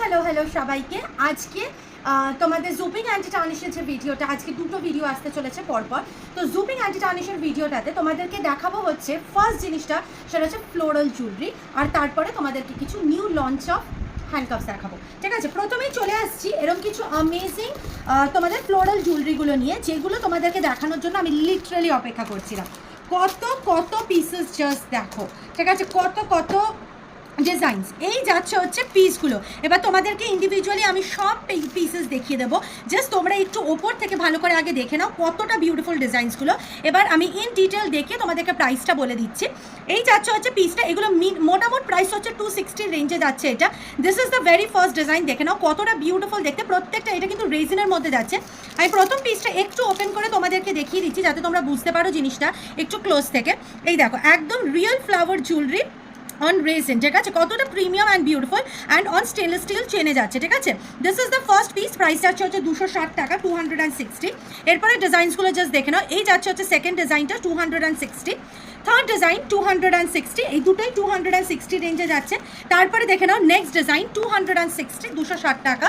Hello সবাইকে। আজকে তোমাদের জুপিং অ্যান্টি টার্নিশের যে ভিডিওটা, আজকে দুটো ভিডিও আসতে চলেছে পরপর। তো জুপিং অ্যান্টি টার্নিশের ভিডিওটাতে তোমাদেরকে দেখাবো হচ্ছে ফার্স্ট জিনিসটা, সেটা হচ্ছে ফ্লোরাল জুয়েলারি, আর তারপরে তোমাদেরকে কিছু নিউ লঞ্চ অফ হ্যান্ডকাফস দেখাবো। ঠিক আছে, প্রথমেই চলে আসছি এরকম কিছু অ্যামেজিং তোমাদের ফ্লোরাল জুয়েলারিগুলো নিয়ে, যেগুলো তোমাদেরকে দেখানোর জন্য আমি লিটারালি অপেক্ষা করছিলাম। কত কত পিসেস জাস্ট দেখো, ঠিক আছে, কত কত ডিজাইনস। এই যাচ্ছে হচ্ছে পিসগুলো। এবার তোমাদেরকে ইন্ডিভিজুয়ালি আমি সব পিসেস দেখিয়ে দেবো, জাস্ট তোমরা একটু ওপর থেকে ভালো করে আগে দেখে নাও কতটা বিউটিফুল ডিজাইনসগুলো। এবার আমি ইন ডিটেল দেখে তোমাদেরকে প্রাইসটা বলে দিচ্ছি। এই যাচ্ছে হচ্ছে পিসটা, এগুলো মোটামুট প্রাইস হচ্ছে 260 রেঞ্জে যাচ্ছে এটা। This is the very first design, দেখে নাও কতটা বিউটিফুল দেখতে প্রত্যেকটা। এটা কিন্তু রেজিনের মধ্যে যাচ্ছে। আমি প্রথম পিসটা একটু ওপেন করে তোমাদেরকে দেখিয়ে দিচ্ছি যাতে তোমরা বুঝতে পারো জিনিসটা একটু ক্লোজ থেকে। এই দেখো, একদম real flower jewellery on resin, ঠিক আছে, কতটা premium and beautiful and on stainless steel চেনে যাচ্ছে। ঠিক আছে, this is the first piece, price যাচ্ছে হচ্ছে 260 টাকা, 260। এরপরে ডিজাইনসগুলো জাস্ট দেখে নাও। এই যাচ্ছে হচ্ছে সেকেন্ড ডিজাইনটা 260, থার্ড ডিজাইন 260, এই দুটোই 260 রেঞ্জে যাচ্ছে। তারপরে দেখে নাও নেক্সট ডিজাইন 260, 260 টাকা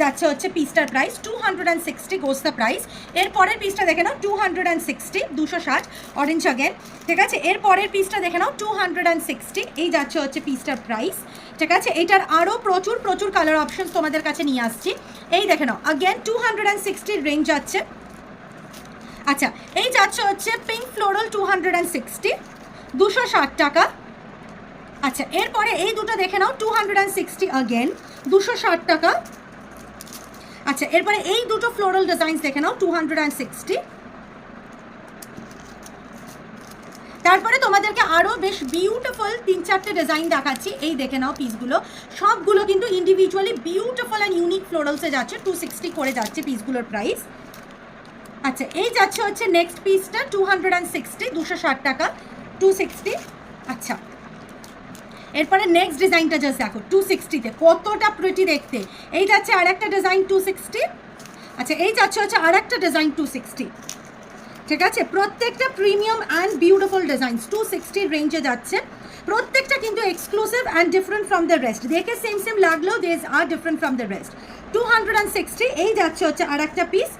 যাচ্ছে হচ্ছে পিসটার প্রাইস, 260 গোস দ্য প্রাইস। এরপরের পিসটা দেখে নাও 260, 260 অরেঞ্জ অ্যাগেন। ঠিক আছে, এরপরের পিসটা দেখে নাও 260, এই যাচ্ছে হচ্ছে পিসটার প্রাইস। ঠিক আছে, এইটার আরও প্রচুর প্রচুর কালার অপশনস তোমাদের কাছে নিয়ে আসছি। এই দেখে নাও অ্যাগেন 260 রেঞ্জ যাচ্ছে। আচ্ছা, এই যাচ্ছে হচ্ছে পিঙ্ক ফ্লোরাল 260, 260 টাকা। আচ্ছা, এরপরে এই দুটো দেখে নাও 260 অ্যাগেন, 260 টাকা। আচ্ছা, এরপরে এই দুটো ফ্লোরাল ডিজাইনস দেখে নাও 260। তারপরে তোমাদেরকে আরও বেশ বিউটিফুল 3-4টে ডিজাইন দেখাচ্ছি। এই দেখে নাও পিসগুলো, সবগুলো কিন্তু ইন্ডিভিজুয়ালি বিউটিফুল অ্যান্ড ইউনিক ফ্লোরালসে যাচ্ছে। 260 করে যাচ্ছে পিসগুলোর প্রাইস। আচ্ছা, এই যাচ্ছে হচ্ছে নেক্সট পিসটা 260, 260 টাকা, 260। আচ্ছা, এরপরে নেক্সট ডিজাইনটা জাস্ট দেখো 260-তে কতটা প্রিটি দেখতে। এই যাচ্ছে আর একটা ডিজাইন 260। আচ্ছা, এই যাচ্ছে হচ্ছে আর একটা ডিজাইন 260। ঠিক আছে, প্রত্যেকটা প্রিমিয়াম অ্যান্ড বিউটিফুল ডিজাইনস 260 রেঞ্জে যাচ্ছে। প্রত্যেকটা কিন্তু exclusive and different from the rest. দেখে সেম সেম লাগলেও these are different from the rest. 260, এই যাচ্ছে হচ্ছে আর একটা piece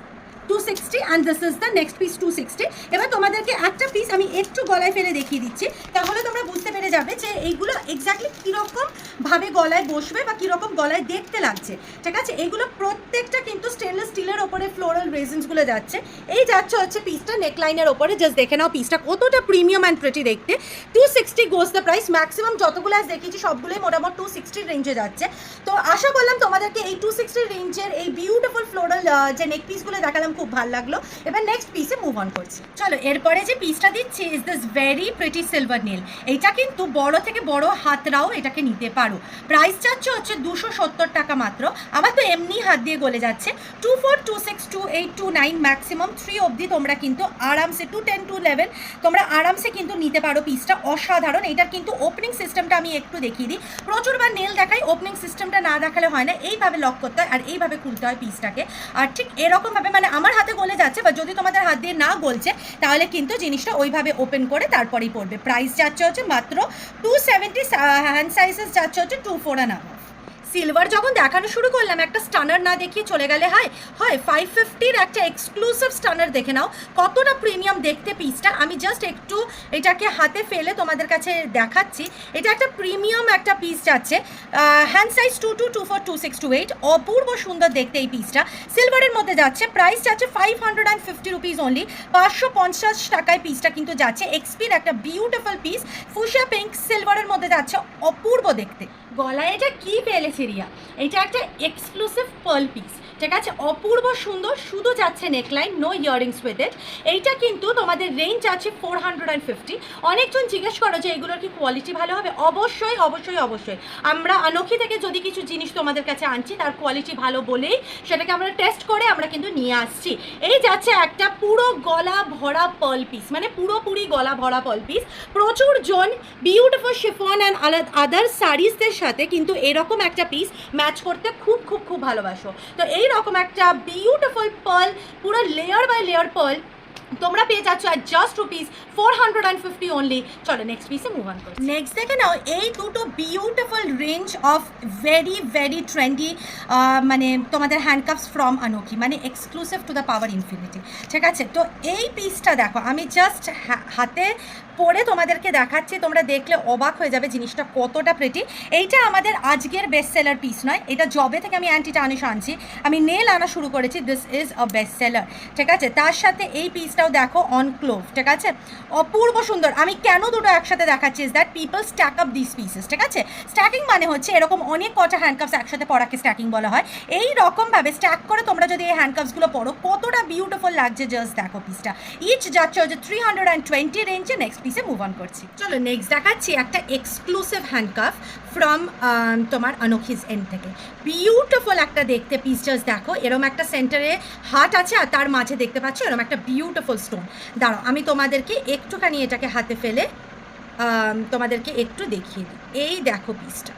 260 and this is the next piece 260। এবার তোমাদেরকে একটা পিস আমি একটু গলায় ফেলে দেখিয়ে দিচ্ছি, তাহলে তোমরা বুঝতে পেরে যাবে যে এইগুলো এক্স্যাক্টলি কীরকমভাবে গলায় বসবে বা কীরকম গলায় দেখতে লাগছে। ঠিক আছে, এগুলো প্রত্যেকটা কিন্তু স্টেনলেস স্টিলের ওপরে ফ্লোরাল রেজিনসগুলো যাচ্ছে। এই যাচ্ছে হচ্ছে পিসটা নেকলাইনের ওপরে, জাস্ট দেখে নাও পিসটা কতটা প্রিমিয়াম অ্যান্ড প্রিটি দেখতে। 260 গোস দ্য প্রাইস। ম্যাক্সিমাম যতগুলো আজ দেখিয়েছি সবগুলোই মোটামুটি 260 রেঞ্জে যাচ্ছে। তো আশা করলাম তোমাদেরকে এই 260 রেঞ্জের এই বিউটিফুল ফ্লোরাল যে নেক পিসগুলো দেখালাম খুব ভালো লাগলো। এবার নেক্সট পিসে মুভ অন করছি। চলো, এরপরে যে পিসটা দিচ্ছি is this very pretty silver নীল। এইটা কিন্তু বড় থেকে বড় হাতরাও এটাকে নিতে পারো। প্রাইস যাচ্ছে হচ্ছে 270 টাকা মাত্র। আমার তো এমনি হাত দিয়ে গলে যাচ্ছে। 24, 26, 28, 29 ম্যাক্সিমাম 3 অবধি তোমরা কিন্তু আরামসে 210, 211 তোমরা আরামসে কিন্তু নিতে পারো। পিসটা অসাধারণ। এইটার কিন্তু ওপেনিং সিস্টেমটা আমি একটু দেখিয়ে দিই। প্রচুরবার নেল দেখাই, ওপেনিং সিস্টেমটা না দেখালে হয় না। এইভাবে লক করতে হয় আর এইভাবে খুলতে হয় পিসটাকে। আর ঠিক এরকমভাবে, মানে আমার হাতে গলে যাচ্ছে, বা যদি তোমাদের হাত দিয়ে না গলছে তাহলে কিন্তু জিনিসটা ওইভাবে ওপেন করে তারপরেই পড়বে। প্রাইস যাচ্ছে হচ্ছে মাত্র 270, হ্যান্ড সাইজেস যাচ্ছে হচ্ছে 24.5। সিলভার যখন দেখানো শুরু করলাম, একটা স্টানার না দেখিয়ে চলে গেলে হয় 550-র একটা এক্সক্লুসিভ স্টানার দেখে নাও কতটা প্রিমিয়াম দেখতে পিসটা। আমি জাস্ট একটু এটাকে হাতে ফেলে তোমাদের কাছে দেখাচ্ছি। এটা একটা প্রিমিয়াম একটা পিস যাচ্ছে। হ্যান্ড সাইজ 22, 24, 26, 28 অপূর্ব সুন্দর দেখতে এই পিসটা। সিলভারের মধ্যে যাচ্ছে। প্রাইস যাচ্ছে 550 রুপিস অনলি, 550 টাকায় পিসটা কিন্তু যাচ্ছে। এক্সপির একটা বিউটিফুল পিস, ফুশিয়া পিঙ্ক সিলভারের মধ্যে যাচ্ছে, অপূর্ব দেখতে। গলায় এটা কি পেলেছে রিয়া, এটা একটা এক্সক্লুসিভ পার্ল পিস। ঠিক আছে, অপূর্ব সুন্দর, শুধু যাচ্ছে neckline, no earrings with it. এইটা কিন্তু তোমাদের রেঞ্জ আছে 450। অনেকজন জিজ্ঞেস করো যে এগুলোর কি কোয়ালিটি ভালো হবে। অবশ্যই অবশ্যই অবশ্যই। আমরা আনখি থেকে যদি কিছু জিনিস তোমাদের কাছে আনছি তার কোয়ালিটি ভালো বলেই সেটাকে আমরা টেস্ট করে আমরা কিন্তু নিয়ে আসছি। এই যাচ্ছে একটা পুরো গলা ভরা পার্ল পিস, মানে পুরোপুরি গলা ভরা পার্ল পিস। প্রচুর জন বিউটিফুল শিফন অ্যান্ড আদার শাড়িজদের সাথে কিন্তু এরকম একটা পিস ম্যাচ করতে খুব খুব খুব ভালোবাসো। তো এইরকম একটা বিউটিফুল পার্ল, পুরো লেয়ার বাই লেয়ার পার্ল তোমরা পেয়ে যাচ্ছ at just rupees 450 only. চলো নেক্সট পিসে মুভ অন করছি। নেক্সট দেখে নাও এই দুটো beautiful range of very very trendy মানে তোমাদের হ্যান্ডকাফস ফ্রম আনোকি, মানে exclusive to the power infinity. ঠিক আছে, তো এই পিসটা দেখো, আমি জাস্ট হাতে পরে তোমাদেরকে দেখাচ্ছি, তোমরা দেখলে অবাক হয়ে যাবে জিনিসটা কতটা প্রেটি। এইটা আমাদের আজকের বেস্ট সেলার পিস নয়, এটা জবে থেকে আমি অ্যান্টি টার্নিশ আনছি, আমি নেল আনা শুরু করেছি, this is a best seller. ঠিক আছে, তার সাথে এই পিসটাও দেখো অন ক্লোভ। ঠিক আছে, অপূর্ব সুন্দর। আমি কেন দুটো একসাথে দেখাচ্ছি is that people stack up this pieces. ঠিক আছে, স্ট্যাকিং মানে হচ্ছে এরকম অনেক কটা হ্যান্ডকাফস একসাথে পরাকে স্ট্যাকিং বলা হয়। এই রকমভাবে স্ট্যাক করে তোমরা যদি এই হ্যান্ডকাফসগুলো পরো কতটা বিউটিফুল লাগছে, জাস্ট দেখো পিসটা। ইচ যাচ্ছে হচ্ছে 320 রেঞ্জে। নেক্সট পিসে মুভ অন করছি। চলো নেক্সট দেখাচ্ছি একটা এক্সক্লুসিভ হ্যান্ডকাফ ফ্রম তোমার আনোকিস এন্ড থেকে। বিউটিফুল একটা দেখতে পিস, জাস্ট দেখো এরকম একটা সেন্টারে হার্ট আছে আর তার মাঝে দেখতে পাচ্ছ এরকম একটা বিউটিফুল স্টোন। দাঁড়াও আমি তোমাদেরকে একটুখানি এটাকে হাতে ফেলে তোমাদেরকে একটু দেখিয়ে দিই। এই দেখো পিসটা,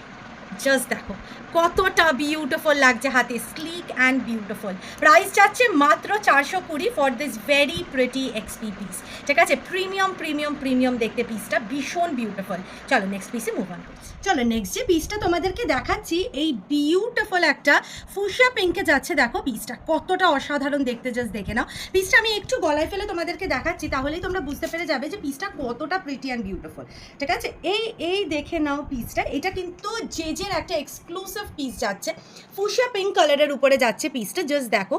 জাস্ট দেখো কতটা বিউটিফুল লাগছে হাতে, স্লিক অ্যান্ড বিউটিফুল। প্রাইস যাচ্ছে মাত্র 420 for this very pretty XP piece. ঠিক আছে, প্রিমিয়াম প্রিমিয়াম প্রিমিয়াম দেখতে পিসটা, ভীষণ বিউটিফুল। চলো নেক্সট পিসে মুভ অন করছি। চলো নেক্সট যে পিসটা তোমাদেরকে দেখাচ্ছি, এই বিউটিফুল একটা ফুশিয়া পিঙ্কে যাচ্ছে। দেখো পিসটা কতটা অসাধারণ দেখতে, জাস্ট দেখে নাও। পিসটা আমি একটু গলায় ফেলে তোমাদেরকে দেখাচ্ছি, তাহলেই তোমরা বুঝতে পেরে যাবে যে পিসটা কতটা প্রিটি অ্যান্ড বিউটিফুল। ঠিক আছে, এই দেখে নাও পিসটা, এটা কিন্তু জেজের একটা এক্সক্লুসিভ পিস যাচ্ছে, ফুশিয়া পিঙ্ক কালারের উপরে যাচ্ছে পিসটা, জাস্ট দেখো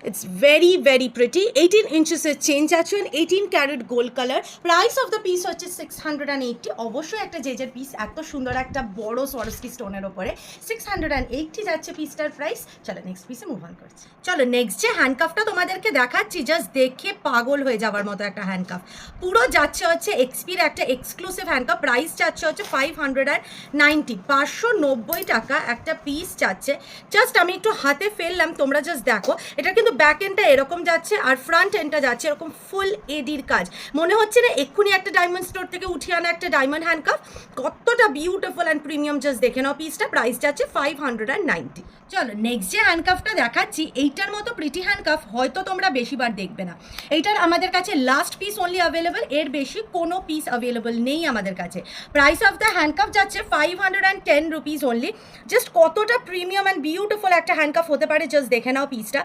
ইটস ভেরি ভেরি প্রিটি। 18 ইঞ্চেসের চেঞ্জ আছে, 18 carat gold colour. Price of the piece হচ্ছে 680। অবশ্যই একটা জেজের পিস, এত সুন্দর একটা বড় সরস্কি স্টোনের ওপরে 680 যাচ্ছে পিসটার প্রাইস। চলো নেক্সট পিসে মুভ অন করছি। চলো নেক্সট যে হ্যান্ডকাফটা তোমাদেরকে দেখাচ্ছি, জাস্ট দেখে পাগল হয়ে যাওয়ার মতো একটা হ্যান্ডকাফ, পুরো যাচ্ছে হচ্ছে এক্সপির একটা এক্সক্লুসিভ হ্যান্ডকাফ। প্রাইস যাচ্ছে হচ্ছে 590, 590 টাকা একটা পিস যাচ্ছে। জাস্ট আমি একটু হাতে ফেললাম, তোমরা জাস্ট দেখো, এটা কিন্তু ব্যাক এন্ডটা এরকম যাচ্ছে আর ফ্রন্ট এন্ডটা যাচ্ছে এরকম ফুল এডির কাজ। মনে হচ্ছে না এক্ষুনি একটা ডায়মন্ড স্টোর থেকে উঠিয়ে আনা একটা ডায়মন্ড হ্যান্ডকাফ, কতটা বিউটিফুল অ্যান্ড প্রিমিয়াম, জাস্ট দেখে নাও পিসটা। প্রাইস যাচ্ছে 590। চলো নেক্সট যে হ্যান্ডকাফটা দেখাচ্ছি, এইটার মতো প্রিটি হ্যান্ডকাফ হয়তো তোমরা বেশিবার দেখবে না। এইটার আমাদের কাছে লাস্ট পিস অনলি অ্যাভেলেবল, এর বেশি কোনো পিস অ্যাভেলেবল নেই আমাদের কাছে। প্রাইস অফ দ্য হ্যান্ডকাফ যাচ্ছে 510 রুপিস অনলি। জাস্ট কতটা প্রিমিয়াম অ্যান্ড বিউটিফুল একটা হ্যান্ডকাফ হতে পারে, জাস্ট দেখে নাও পিসটা।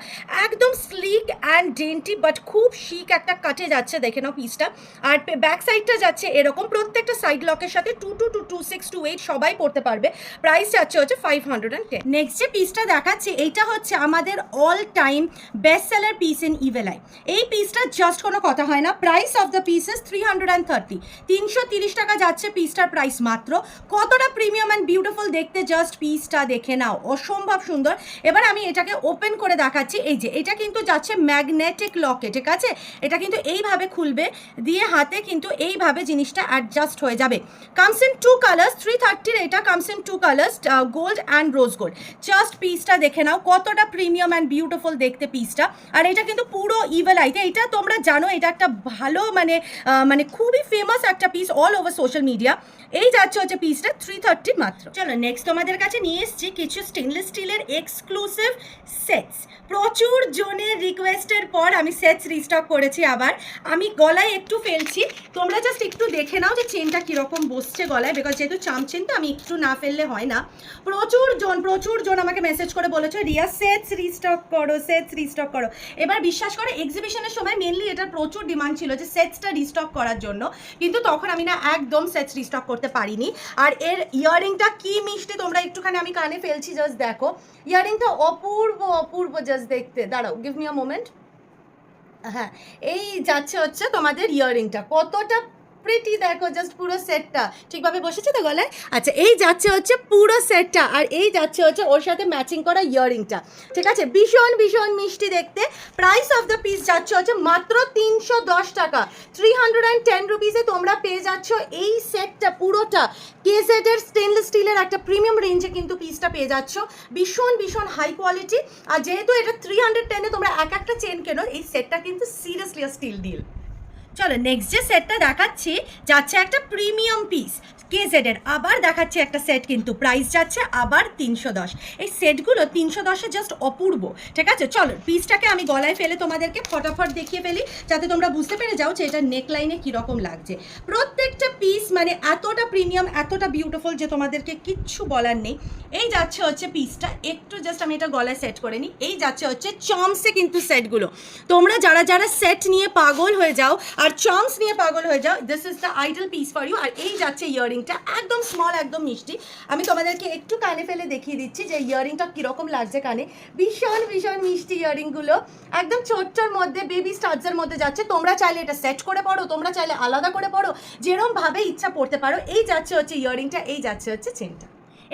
একদম স্লিক অ্যান্ড ডেন্টি বাট খুব শিক একটা কাটে যাচ্ছে, দেখে নাও পিসটা। আর ব্যাক সাইডটা যাচ্ছে এরকম, প্রত্যেকটা সাইড লকের সাথে 22, 26, 28 সবাই পড়তে পারবে। প্রাইস যাচ্ছে হচ্ছে 510। নেক্সট যে পিসটা দেখাচ্ছি, এইটা হচ্ছে আমাদের all time best seller piece in ইভেলাই। এই পিসটা জাস্ট কোনো কথা হয় না। প্রাইস অফ দ্য পিসেস 330, 330 টাকা যাচ্ছে পিসটার প্রাইস মাত্র। কতটা প্রিমিয়াম অ্যান্ড বিউটিফুল দেখতে, জাস্ট পিসটা দেখে নাও, অসম্ভব সুন্দর। এবার আমি এটাকে ওপেন করে দেখাচ্ছি। এই যে এটা কিন্তু যাচ্ছে ম্যাগনেটিক লকে। ঠিক আছে, এটা কিন্তু এইভাবে খুলবে, দিয়ে হাতে কিন্তু এইভাবে জিনিসটা অ্যাডজাস্ট হয়ে যাবে। কামস ইন 2 কালার্স, 330 এটা comes in 2 colours, gold and rose gold. Just পিসটা দেখে নাও কতটা প্রিমিয়াম অ্যান্ড বিউটিফুল দেখতে পিসটা। আর এটা কিন্তু পুরো ইভেলাইতে, এটা তোমরা জানো এটা একটা ভালো মানে খুবই ফেমাস একটা piece all over social media. এই যাচ্ছে হচ্ছে পিসটা 330 মাত্র। চলো নেক্সট তোমাদের কাছে নিয়ে এসেছি কিছু স্টেনলেস স্টিলের এক্সক্লুসিভ সেটস। প্রচুর জনের রিকোয়েস্টের পর আমি সেটস রিস্টক করেছি আবার। আমি গলায় একটু ফেলছি, তোমরা জাস্ট একটু দেখে নাও যে চেনটা কীরকম বসছে গলায়, বিকজ যেহেতু চামচেন তো আমি একটু না ফেললে হয় না। প্রচুর জন আমাকে মেসেজ করে বলেছে রিয়া সেটস রিস্টক করো, সেটস রিস্টক করো। এবার বিশ্বাস করে এক্সিবিশনের সময় মেনলি এটার প্রচুর ডিমান্ড ছিল যে সেটসটা রিস্টক করার জন্য, কিন্তু তখন আমি না একদম সেটস রিস্টক করতে পারিনি। আর এর ইয়াররিংটা কি মিষ্টি, তোমরা একটুখানি আমি কানে ফেলছি, জাস্ট দেখো ইয়াররিংটা অপূর্ব অপূর্ব জাস্ট দেখতে। দাঁড়াও, গিভ মি আ মোমেন্ট। হ্যাঁ, এই যাচ্ছে হচ্ছে তোমাদের ইয়াররিংটা, কতটা প্রিটি দেখো, জাস্ট পুরো সেটটা ঠিকভাবে বসেছে তো গলায়। আচ্ছা, এই যাচ্ছে হচ্ছে পুরো সেটটা, আর এই যাচ্ছে হচ্ছে ওর সাথে ম্যাচিং করা ইয়াররিংটা। ঠিক আছে, ভীষণ ভীষণ মিষ্টি দেখতে। প্রাইস অফ দ্য পিস যাচ্ছে হচ্ছে মাত্র 310 টাকা। 310 রুপিসে তোমরা পেয়ে যাচ্ছ এই সেটটা পুরোটা। কেজেড এর স্টেনলেস স্টিলের একটা প্রিমিয়াম রেঞ্জে কিন্তু পিসটা পেয়ে যাচ্ছ, ভীষণ ভীষণ হাই কোয়ালিটি। আর যেহেতু এটা 310-এ তোমরা একটা চেন কেনো, এই সেটটা কিন্তু সিরিয়াসলি স্টিল ডিল। চলো নেক্সট যে সেটটা দেখাচ্ছি যাচ্ছে একটা প্রিমিয়াম পিস, কেজেড এর আবার দেখাচ্ছি একটা সেট, কিন্তু প্রাইস যাচ্ছে আবার 310। এই সেটগুলো 310-এ জাস্ট অপূর্ব, ঠিক আছে। চলো পিসটাকে আমি গলায় ফেলে তোমাদেরকে ফটাফট দেখিয়ে ফেলি, যাতে তোমরা বুঝতে পেরে যাও যে এটা নেকলাইনে কীরকম লাগছে। প্রত্যেকটা পিস মানে এতটা প্রিমিয়াম, এতটা বিউটিফুল যে তোমাদেরকে কিচ্ছু বলার নেই। এই যাচ্ছে হচ্ছে পিসটা, একটু জাস্ট আমি এটা গলায় সেট করে নিই। এই যাচ্ছে হচ্ছে চমসে কিন্তু সেটগুলো, তোমরা যারা যারা সেট নিয়ে পাগল হয়ে যাও আর চমস নিয়ে পাগল হয়ে যাও, this is the idol piece for you. আর এই যাচ্ছে ইয়াররিংটা, একদম স্মল, একদম মিষ্টি। আমি তোমাদেরকে একটু কানে ফেলে দেখিয়ে দিচ্ছি যে ইয়াররিংটা কীরকম লাগছে কানে। ভীষণ ভীষণ মিষ্টি ইয়াররিংগুলো, একদম ছোট্টর মধ্যে বেবি স্টাডসের মধ্যে যাচ্ছে। তোমরা চাইলে এটা সেট করে পড়ো, তোমরা চাইলে আলাদা করে পড়ো, যেরমভাবে ইচ্ছা পড়তে পারো। এই যাচ্ছে হচ্ছে ইয়াররিংটা, এই যাচ্ছে হচ্ছে চেনটা।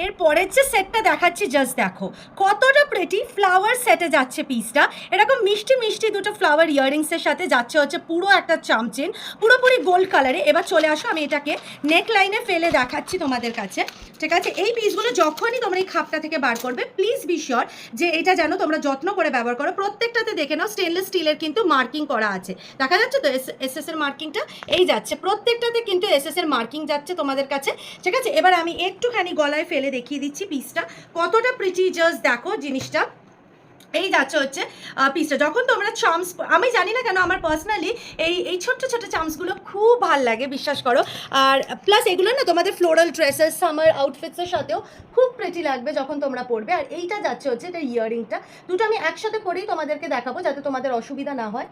এর পরের যে সেটটা দেখাচ্ছি জাস্ট দেখো কতটা প্রেটি, ফ্লাওয়ার সেটে যাচ্ছে পিসটা, এরকম মিষ্টি মিষ্টি দুটো ফ্লাওয়ার ইয়াররিংসের সাথে যাচ্ছে হচ্ছে পুরো একটা চামচেন, পুরোপুরি গোল্ড কালারে। এবার চলে আসো, আমি এটাকে নেক লাইনে ফেলে দেখাচ্ছি তোমাদের কাছে, ঠিক আছে। এই পিসগুলো যখনই তোমরা এই খাপটা থেকে বার করবে, প্লিজ বি শিওর যে এটা যেন তোমরা যত্ন করে ব্যবহার করো। প্রত্যেকটাতে দেখে নাও স্টেনলেস স্টিলের কিন্তু মার্কিং করা আছে, দেখা যাচ্ছে তো এসএস এর মার্কিংটা, এই যাচ্ছে প্রত্যেকটাতে কিন্তু এসএস এর মার্কিং যাচ্ছে তোমাদের কাছে, ঠিক আছে। এবার আমি একটুখানি গলায় ফেলে দেখিয়ে দিচ্ছি পিসটা কতটা প্রিটি, জাস্ট দেখো জিনিসটা। এই যাচ্ছে হচ্ছে পিসটা, যখন তোমরা চামস, আমি জানি না কেন আমার পার্সোনালি এই ছোট্ট ছোট্ট চামসগুলো খুব ভাল লাগে, বিশ্বাস করো। আর প্লাস এগুলো না তোমাদের ফ্লোরাল ড্রেসেস, সামার আউটফিটসের সাথেও খুব প্রেটি লাগবে যখন তোমরা পরবে। আর এইটা যাচ্ছে হচ্ছে এটা ইয়াররিংটা, দুটো আমি একসাথে করেই তোমাদেরকে দেখাবো যাতে তোমাদের অসুবিধা না হয়।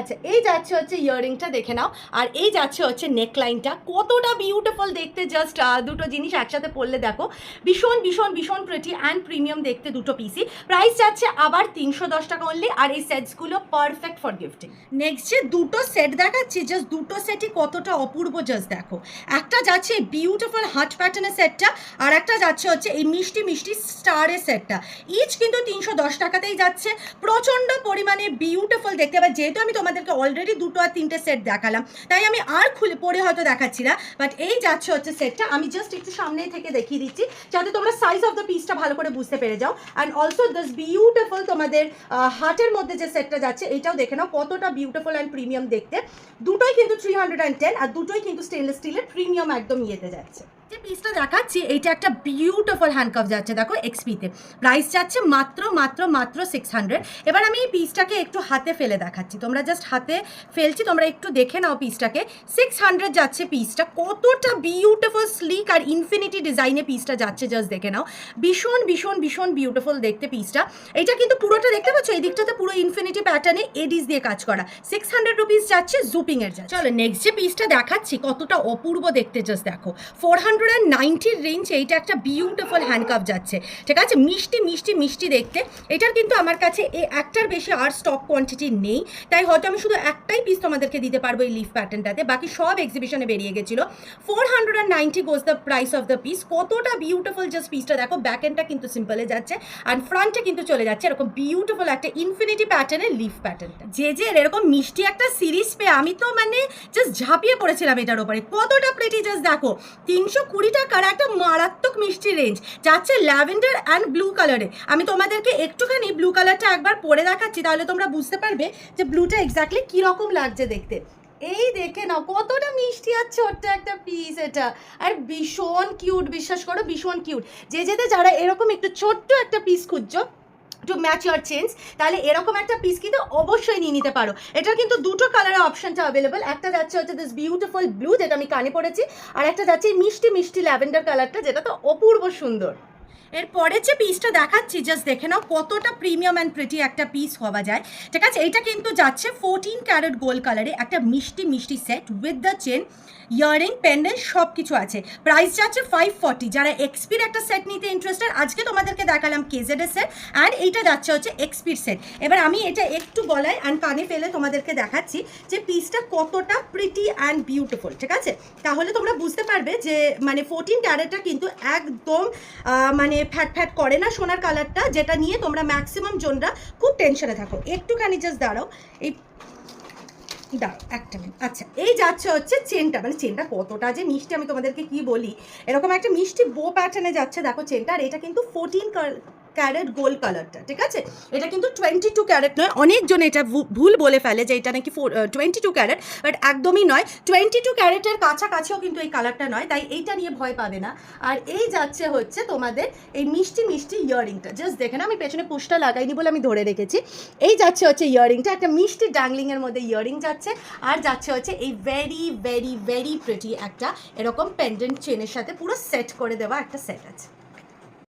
আচ্ছা, এই যাচ্ছে হচ্ছে ইয়াররিংটা, দেখে নাও। আর এই যাচ্ছে হচ্ছে নেকলাইনটা, কতটা বিউটিফুল দেখতে, জাস্ট দুটো জিনিস একসাথে পরলে দেখো ভীষণ ভীষণ ভীষণ প্রিটি অ্যান্ড প্রিমিয়াম দেখতে দুটো পিসি। প্রাইস যাচ্ছে আবার 310 টাকা অনলি। আর এই সেটসগুলো পারফেক্ট ফর গিফটিং। নেক্সট যে দুটো সেট দেখাচ্ছি, জাস্ট দুটো সেটই কতটা অপূর্ব, জাস্ট দেখো। একটা যাচ্ছে বিউটিফুল হার্ট প্যাটার্নের সেটটা, আর একটা যাচ্ছে হচ্ছে এই মিষ্টি মিষ্টি স্টারের সেটটা। ইচ কিন্তু 310 টাকাতেই যাচ্ছে, প্রচণ্ড পরিমাণে বিউটিফুল দেখতে পাবে। যেহেতু আমি তোমাদেরকে অলরেডি দুটো আর তিনটে সেট দেখালাম, তাই আমি আর খুলে পরে হয়তো দেখাচ্ছি না, বাট এই যাচ্ছে হচ্ছে সেটটা। আমি জাস্ট একটু সামনেই থেকে দেখিয়ে দিচ্ছি যাতে তোমরা সাইজ অফ দ্য পিসটা ভালো করে বুঝতে পেরে যাও। অ্যান্ড অলসো দিস বিউটিফুল তোমাদের হার্টের মধ্যে যে সেটটা যাচ্ছে, এটাও দেখে নাও কতটা বিউটিফুল অ্যান্ড প্রিমিয়াম দেখতে। দুটোই কিন্তু 310, আর দুটোই কিন্তু স্টেনলেস স্টিলের প্রিমিয়াম একদম ইয়েতে যাচ্ছে। যে পিসটা দেখাচ্ছি এইটা একটা বিউটিফুল হ্যান্ডকাফ যাচ্ছে দেখো এক্সপিতে, প্রাইস যাচ্ছে মাত্র মাত্র মাত্র 600। এবার আমি এই পিসটাকে একটু হাতে ফেলে দেখাচ্ছি, তোমরা জাস্ট হাতে ফেলছি, তোমরা একটু দেখে নাও পিসটাকে। 600 যাচ্ছে পিসটা, কতটা বিউটিফুল স্লিক আর ইনফিনিটি ডিজাইনে পিসটা যাচ্ছে, জাস্ট দেখে নাও। ভীষণ ভীষণ ভীষণ বিউটিফুল দেখতে পিসটা। এটা কিন্তু পুরোটা দেখতে পাচ্ছ, এই দিকটাতে পুরো ইনফিনিটি প্যাটার্নে এডিস দিয়ে কাজ করা। 600 রুপিস যাচ্ছে জুপিংয়ের যাচ্ছে। চলো নেক্সট যে পিসটা দেখাচ্ছি কতটা অপূর্ব দেখতে, জাস্ট দেখো 490 রেঞ্জ। এইটা একটা বিউটিফুল হ্যান্ডকাফ যাচ্ছে, ঠিক আছে, মিষ্টি মিষ্টি মিষ্টি দেখতে। এটার কিন্তু আমার কাছে একটার বেশি আর স্টক কোয়ান্টিটি নেই, তাই হয়তো আমি শুধু একটাই পিস তোমাদেরকে দিতে পারবো এই লিফ প্যাটার্নটাতে, বাকি সব এক্সিবিশনে বেরিয়ে গেছিলো। 490 গোজ the price of the piece. কতটা বিউটিফুল জাস্ট পিসটা দেখো, ব্যাক এন্ডটা কিন্তু সিম্পলে যাচ্ছে আর ফ্রন্টে কিন্তু চলে যাচ্ছে এরকম বিউটিফুল একটা ইনফিনিটি প্যাটার্নের লিফ প্যাটার্নটা। যে এরকম মিষ্টি একটা সিরিজ পেয়ে আমি তো মানে জাস্ট ঝাঁপিয়ে পড়েছিলাম এটার ওপরে, কতটা প্রিটি জাস্ট দেখো। 320 টাকার একটা মারাত্মক মিষ্টি রেঞ্জ যাচ্ছে ল্যাভেন্ডার অ্যান্ড ব্লু কালারে। আমি তোমাদেরকে একটুখানি ব্লু কালারটা একবার পরে দেখাচ্ছি, তাহলে তোমরা বুঝতে পারবে যে ব্লুটা এক্স্যাক্টলি কীরকম লাগছে দেখতে। এই দেখে নাও কতটা মিষ্টি আর ছোট্ট একটা পিস এটা, আর ভীষণ কিউট, বিশ্বাস করো ভীষণ কিউট। যারা এরকম একটু ছোট্ট একটা পিস খুঁজছো টু ম্যাচ ইউর চেঞ্জ, তাহলে এরকম একটা পিস কিন্তু অবশ্যই নিয়ে নিতে পারো। এটার কিন্তু দুটো কালারের অপশনটা অ্যাভেলেবল, একটা যাচ্ছে হচ্ছে দিস বিউটিফুল ব্লু যেটা আমি কানে পড়েছি, আর একটা যাচ্ছে মিষ্টি মিষ্টি ল্যাভেন্ডার কালারটা, যেটা তো অপূর্ব সুন্দর। এরপরে যে পিসটা দেখাচ্ছি জাস্ট দেখে নাও কতটা প্রিমিয়াম অ্যান্ড প্রিটি একটা পিস হওয়া যায়, ঠিক আছে। এইটা কিন্তু যাচ্ছে 14 ক্যারেট গোল্ড কালারে, একটা মিষ্টি মিষ্টি set with the chain, earring, pendant সব কিছু আছে। প্রাইস যাচ্ছে 540। যারা এক্সপির একটা সেট নিতে ইন্টারেস্টেড, আজকে তোমাদেরকে দেখালাম কেজেডের সেট, অ্যান্ড এইটা যাচ্ছে হচ্ছে এক্সপির সেট। এবার আমি এটা একটু গলায় অ্যান্ড কানে ফেলে তোমাদেরকে দেখাচ্ছি যে পিসটা কতটা প্রিটি অ্যান্ড বিউটিফুল, ঠিক আছে। তাহলে তোমরা বুঝতে পারবে যে মানে 14 ক্যারেটটা কিন্তু একদম মানে ফ্যাট ফ্যাট করে না সোনার কালারটা, যেটা নিয়ে তোমরা ম্যাক্সিমাম জনরা খুব টেনশনে থাকো। একটুখানি জাস্ট দাঁড়াও, এই দাঁড়াও একটা মিনিট। আচ্ছা, এই যাচ্ছে হচ্ছে চেনটা, মানে চেনটা কতটা যে মিষ্টি আমি তোমাদেরকে কি বলি, এরকম একটা মিষ্টি বো প্যাটার্নে যাচ্ছে দেখো চেনটা। আর এটা কিন্তু ক্যারেট গোল্ড কালারটা, ঠিক আছে? এটা কিন্তু 22 ক্যারেট নয়, অনেকজন এটা ভুল বলে ফেলে যে এটা নাকি 22 ক্যারেট, বাট একদমই নয়, 22 ক্যারেটের কাছাকাছিও কিন্তু এই কালারটা নয়, তাই এইটা নিয়ে ভয় পাবে না। আর এই যাচ্ছে হচ্ছে তোমাদের এই মিষ্টি মিষ্টি ইয়াররিংটা, জাস্ট দেখে না, আমি পেছনে পুশটা লাগাইনি বলে আমি ধরে রেখেছি। এই যাচ্ছে হচ্ছে ইয়াররিংটা, একটা মিষ্টি ড্যাংলিংয়ের মধ্যে ইয়াররিং যাচ্ছে, আর যাচ্ছে হচ্ছে এই ভেরি ভেরি ভেরি প্রিটি একটা এরকম পেন্ডেন্ট চেনের সাথে পুরো সেট করে দেওয়া একটা সেট আছে।